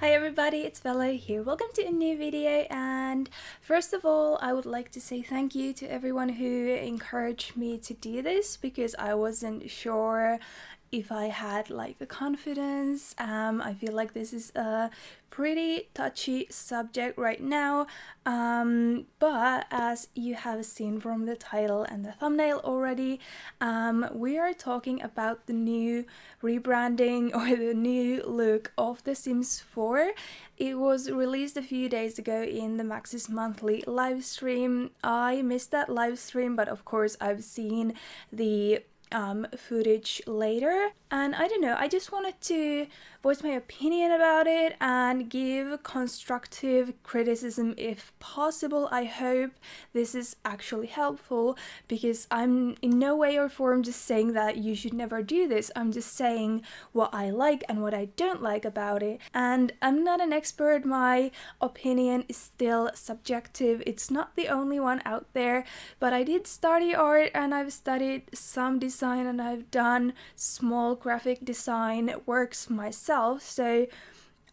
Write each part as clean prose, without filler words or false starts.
Hi everybody, it's Velo here. Welcome to a new video, and first of all I would like to say thank you to everyone who encouraged me to do this because I wasn't sure if I had like the confidence. I feel like this is a pretty touchy subject right now, but as you have seen from the title and the thumbnail already, we are talking about the new rebranding or the new look of The Sims 4. It was released a few days ago in the Maxis monthly live stream. I missed that live stream, but of course I've seen the footage later, and I don't know, I just wanted to voice my opinion about it and give constructive criticism if possible. I hope this is actually helpful because I'm in no way or form just saying that you should never do this. I'm just saying what I like and what I don't like about it, and I'm not an expert. My opinion is still subjective. It's not the only one out there, but I did study art and I've studied some design and I've done small graphic design works myself, so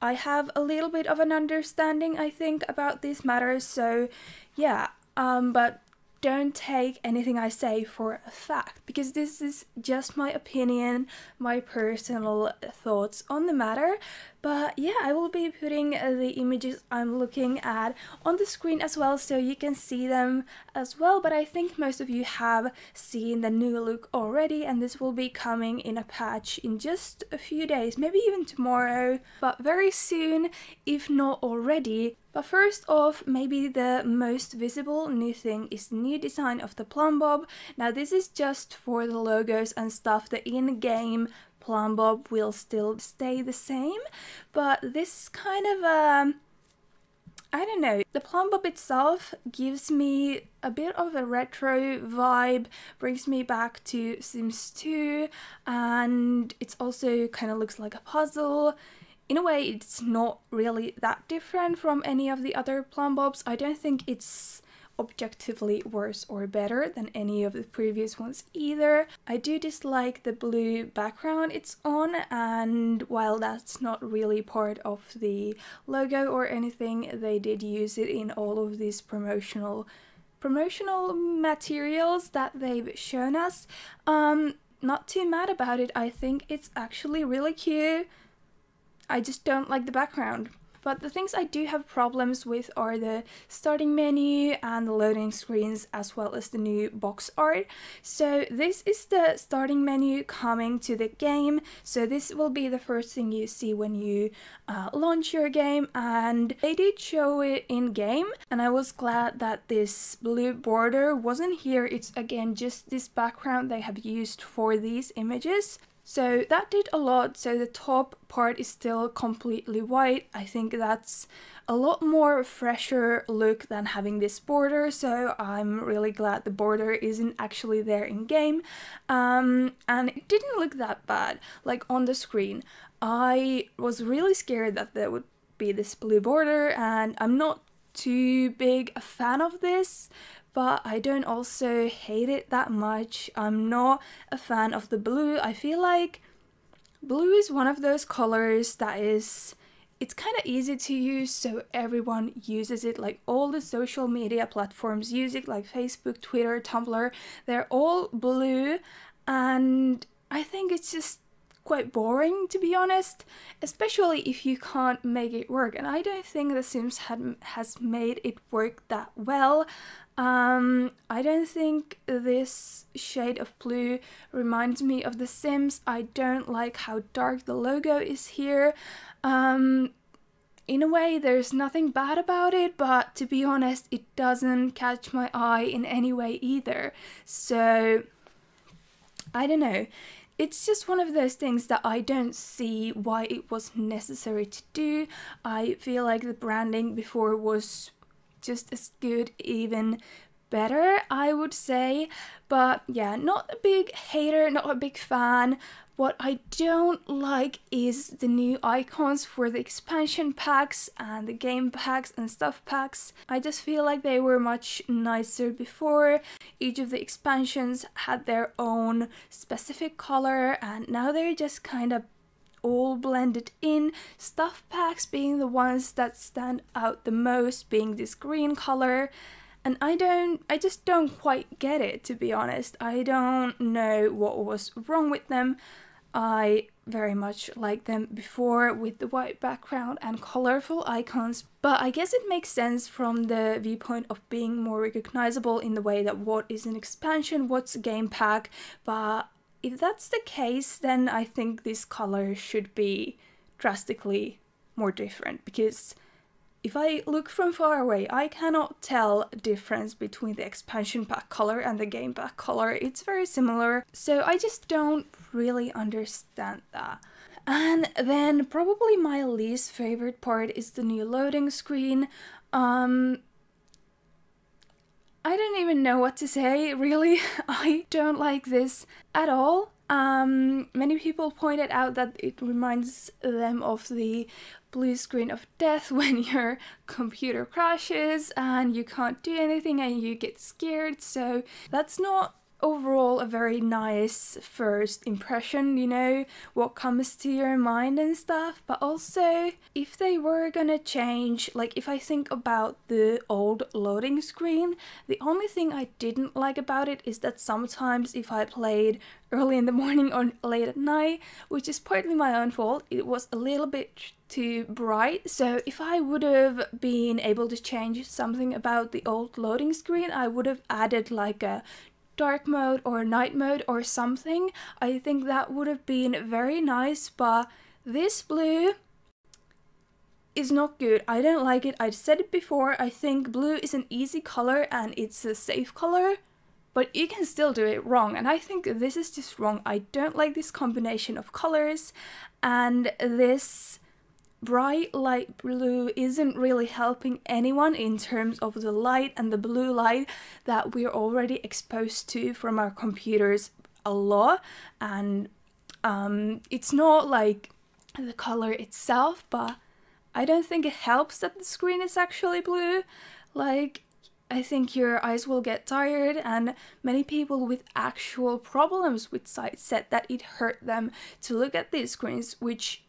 I have a little bit of an understanding, I think, about these matters. So yeah, but don't take anything I say for a fact because this is just my opinion, my personal thoughts on the matter. But yeah, I will be putting the images I'm looking at on the screen as well so you can see them as well. But I think most of you have seen the new look already, and this will be coming in a patch in just a few days, maybe even tomorrow, but very soon if not already. But first off, maybe the most visible new thing is the new design of the plumb bob. Now this is just for the logos and stuff. The in-game plumb bob will still stay the same, but this is kind of I don't know, the plumb bob itself gives me a bit of a retro vibe, brings me back to Sims 2, and it's also kind of looks like a puzzle. In a way, it's not really that different from any of the other plumb bobs. I don't think it's objectively worse or better than any of the previous ones either. I do dislike the blue background it's on, and while that's not really part of the logo or anything, they did use it in all of these promotional materials that they've shown us. Not too mad about it. I think it's actually really cute. I just don't like the background. But the things I do have problems with are the starting menu and the loading screens, as well as the new box art. So this is the starting menu coming to the game. So this will be the first thing you see when you launch your game, and they did show it in game, and I was glad that this blue border wasn't here. It's again just this background they have used for these images. So that did a lot. So the top part is still completely white. I think that's a lot more fresher look than having this border, so I'm really glad the border isn't actually there in game. And it didn't look that bad, like on the screen. I was really scared that there would be this blue border, and I'm not too big a fan of this, but I don't also hate it that much. I'm not a fan of the blue. I feel like blue is one of those colors that it's kind of easy to use, so everyone uses it. Like all the social media platforms use it, like Facebook, Twitter, Tumblr. They're all blue, and I think it's just quite boring, to be honest, especially if you can't make it work, and I don't think The Sims has made it work that well. I don't think this shade of blue reminds me of The Sims. I don't like how dark the logo is here. In a way, there's nothing bad about it, but to be honest, it doesn't catch my eye in any way either. So I don't know. It's just one of those things that I don't see why it was necessary to do. I feel like the branding before was just as good, even better, I would say. But yeah, not a big hater, not a big fan. What I don't like is the new icons for the expansion packs and the game packs and stuff packs. I just feel like they were much nicer before. Each of the expansions had their own specific color, and now they're just kind of all blended in, stuff packs being the ones that stand out the most, being this green color. And I just don't quite get it, to be honest. I don't know what was wrong with them. I very much liked them before with the white background and colorful icons, but I guess it makes sense from the viewpoint of being more recognizable in the way that what is an expansion, what's a game pack. But if that's the case, then I think this color should be drastically more different, because if I look from far away, I cannot tell a difference between the expansion pack color and the game pack color. It's very similar, so I just don't really understand that. And then probably my least favorite part is the new loading screen. I don't even know what to say, really. I don't like this at all. Many people pointed out that it reminds them of the blue screen of death when your computer crashes and you can't do anything and you get scared. So that's not overall a very nice first impression, you know, what comes to your mind and stuff. But also, if they were gonna change, like if I think about the old loading screen, the only thing I didn't like about it is that sometimes if I played early in the morning or late at night, which is partly my own fault, it was a little bit too bright. So if I would have been able to change something about the old loading screen, I would have added like a dark mode or night mode or something. I think that would have been very nice, but this blue is not good. I don't like it. I said it before, I think blue is an easy color and it's a safe color, but you can still do it wrong, and I think this is just wrong. I don't like this combination of colors, and this bright light blue isn't really helping anyone in terms of the light and the blue light that we're already exposed to from our computers a lot. And it's not like the color itself, but I don't think it helps that the screen is actually blue. Like, I think your eyes will get tired, and many people with actual problems with sight said that it hurt them to look at these screens, which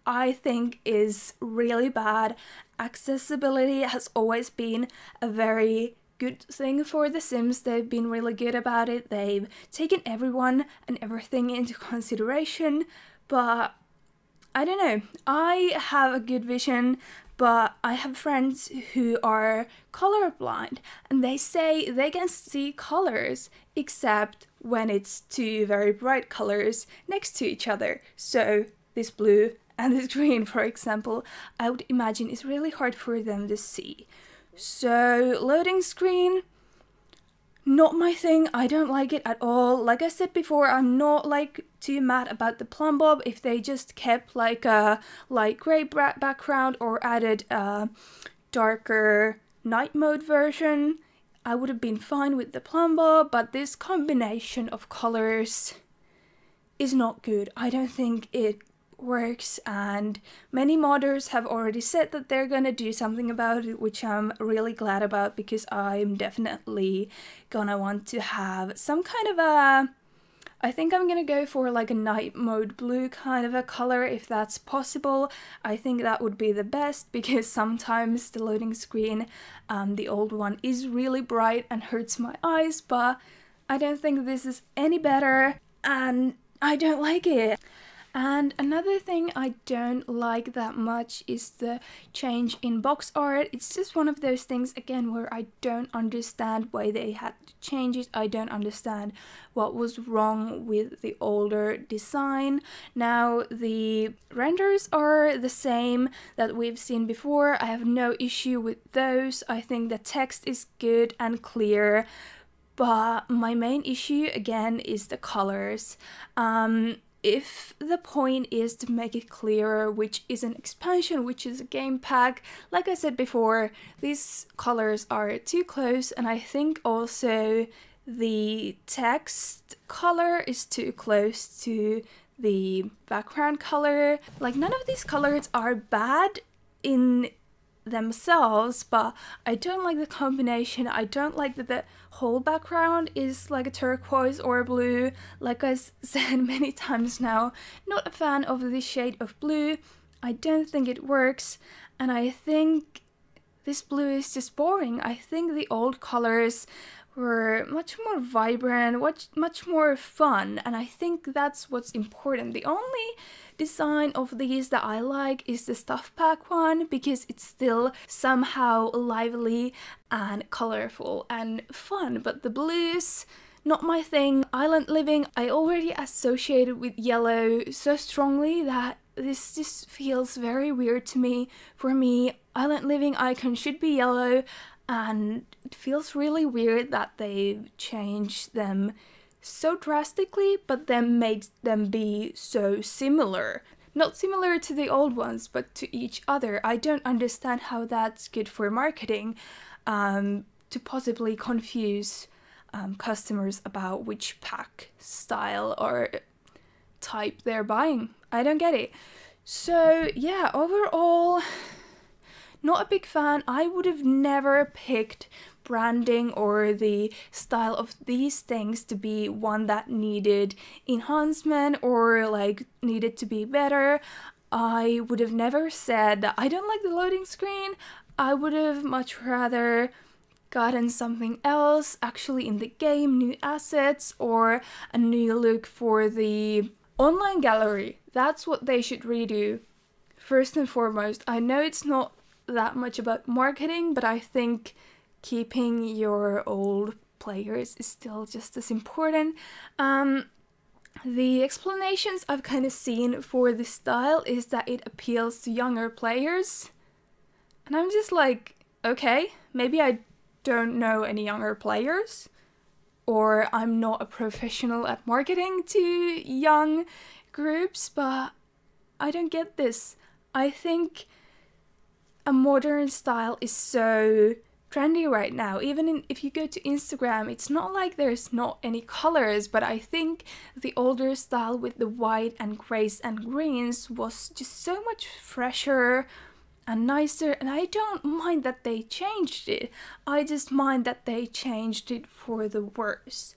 I think is really bad. Accessibility has always been a very good thing for The Sims. They've been really good about it. They've taken everyone and everything into consideration, but I don't know. I have a good vision, but I have friends who are colorblind, and they say they can see colors except when it's two very bright colors next to each other. So this blue and this green, for example, I would imagine is really hard for them to see. So loading screen, not my thing. I don't like it at all. Like I said before, I'm not like too mad about the plumb bob. If they just kept like a light gray background or added a darker night mode version, I would have been fine with the plumb bob, but this combination of colors is not good. I don't think it works, and many modders have already said that they're gonna do something about it, which I'm really glad about, because I'm definitely gonna want to have some kind of a, I think I'm gonna go for like a night mode blue kind of a color if that's possible. I think that would be the best, because sometimes the loading screen, the old one, is really bright and hurts my eyes, but I don't think this is any better and I don't like it. And another thing I don't like that much is the change in box art. It's just one of those things, again, where I don't understand why they had to change it. I don't understand what was wrong with the older design. Now, the renders are the same that we've seen before. I have no issue with those. I think the text is good and clear. But my main issue, again, is the colors. If the point is to make it clearer which is an expansion, which is a game pack, like I said before, these colors are too close, and I think also the text color is too close to the background color. Like, none of these colors are bad in themselves, but I don't like the combination. I don't like that the whole background is like a turquoise or a blue. Like I said many times now, not a fan of this shade of blue. I don't think it works, and I think this blue is just boring. I think the old colors were much more vibrant, much more fun, and I think that's what's important. The only design of these that I like is the stuff pack one, because it's still somehow lively and colorful and fun, but the blues, not my thing. Island living, I already associated with yellow so strongly that this just feels very weird to me. For me, island living icon should be yellow, and it feels really weird that they've changed them so drastically, but then made them be so similar. Not similar to the old ones, but to each other. I don't understand how that's good for marketing, to possibly confuse customers about which pack style or type they're buying. I don't get it. So yeah, overall, not a big fan. I would have never picked branding or the style of these things to be one that needed enhancement or like needed to be better. I would have never said that I don't like the loading screen. I would have much rather gotten something else actually in the game, new assets or a new look for the online gallery. That's what they should redo first and foremost. I know it's not that much about marketing, but I think keeping your old players is still just as important. The explanations I've kind of seen for this style is that it appeals to younger players, and I'm just like, okay, maybe I don't know any younger players, or I'm not a professional at marketing to young groups, but I don't get this. I think a modern style is so trendy right now. Even if you go to Instagram, it's not like there's not any colors, but I think the older style with the white and grays and greens was just so much fresher and nicer, and I don't mind that they changed it. I just mind that they changed it for the worse.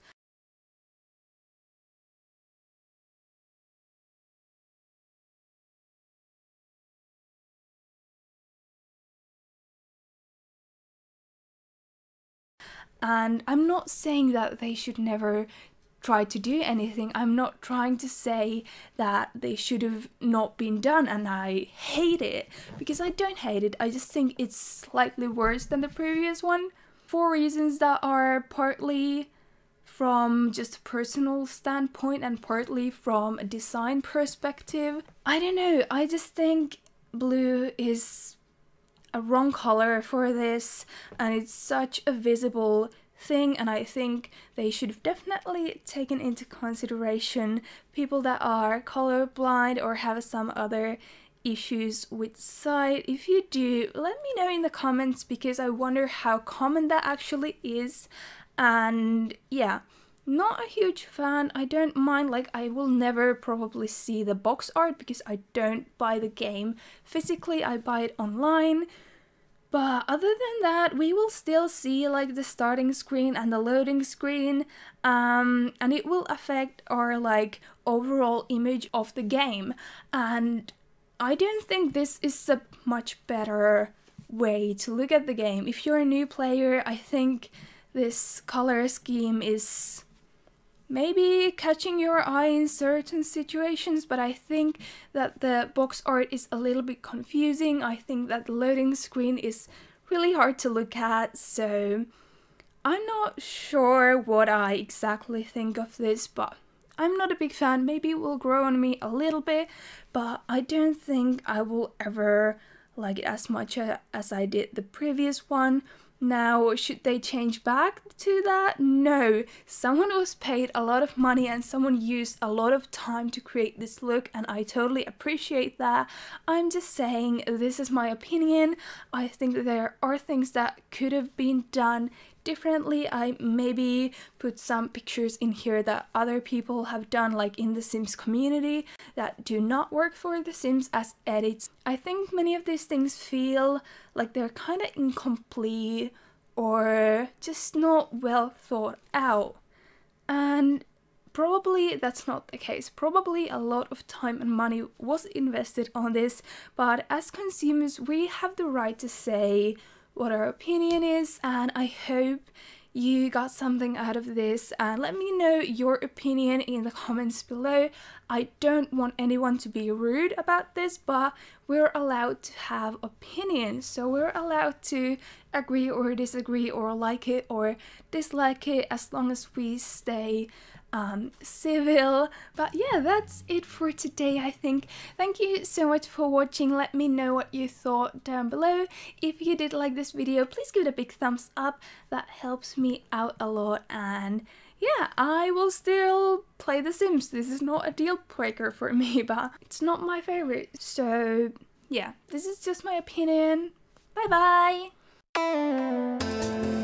And I'm not saying that they should never try to do anything. I'm not trying to say that they should have not been done and I hate it, because I don't hate it. I just think it's slightly worse than the previous one for reasons that are partly from just a personal standpoint and partly from a design perspective. I don't know, I just think blue is a wrong color for this, and it's such a visible thing, and I think they should have definitely taken into consideration people that are colorblind or have some other issues with sight. If you do, let me know in the comments, because I wonder how common that actually is. And yeah, not a huge fan. I don't mind, like, I will never probably see the box art because I don't buy the game physically, I buy it online. But other than that, we will still see like the starting screen and the loading screen, and it will affect our like overall image of the game. And I don't think this is a much better way to look at the game. If you're a new player, I think this color scheme is maybe catching your eye in certain situations, but I think that the box art is a little bit confusing. I think that the loading screen is really hard to look at, so I'm not sure what I exactly think of this, but I'm not a big fan. Maybe it will grow on me a little bit, but I don't think I will ever like it as much as I did the previous one. Now, should they change back to that? No. Someone was paid a lot of money and someone used a lot of time to create this look, and I totally appreciate that. I'm just saying, this is my opinion. I think there are things that could have been done differently. I maybe put some pictures in here that other people have done, like in the Sims community, that do not work for The Sims as edits. I think many of these things feel like they're kind of incomplete or just not well thought out. And probably that's not the case. Probably a lot of time and money was invested on this, but as consumers we have the right to say what our opinion is, and I hope you got something out of this, and let me know your opinion in the comments below. I don't want anyone to be rude about this, but we're allowed to have opinions, so we're allowed to agree or disagree or like it or dislike it as long as we stay civil. But yeah, that's it for today, I think. Thank you so much for watching. Let me know what you thought down below. If you did like this video, please give it a big thumbs up. That helps me out a lot. And yeah, I will still play The Sims. This is not a deal breaker for me, but it's not my favorite. So yeah, this is just my opinion. Bye bye!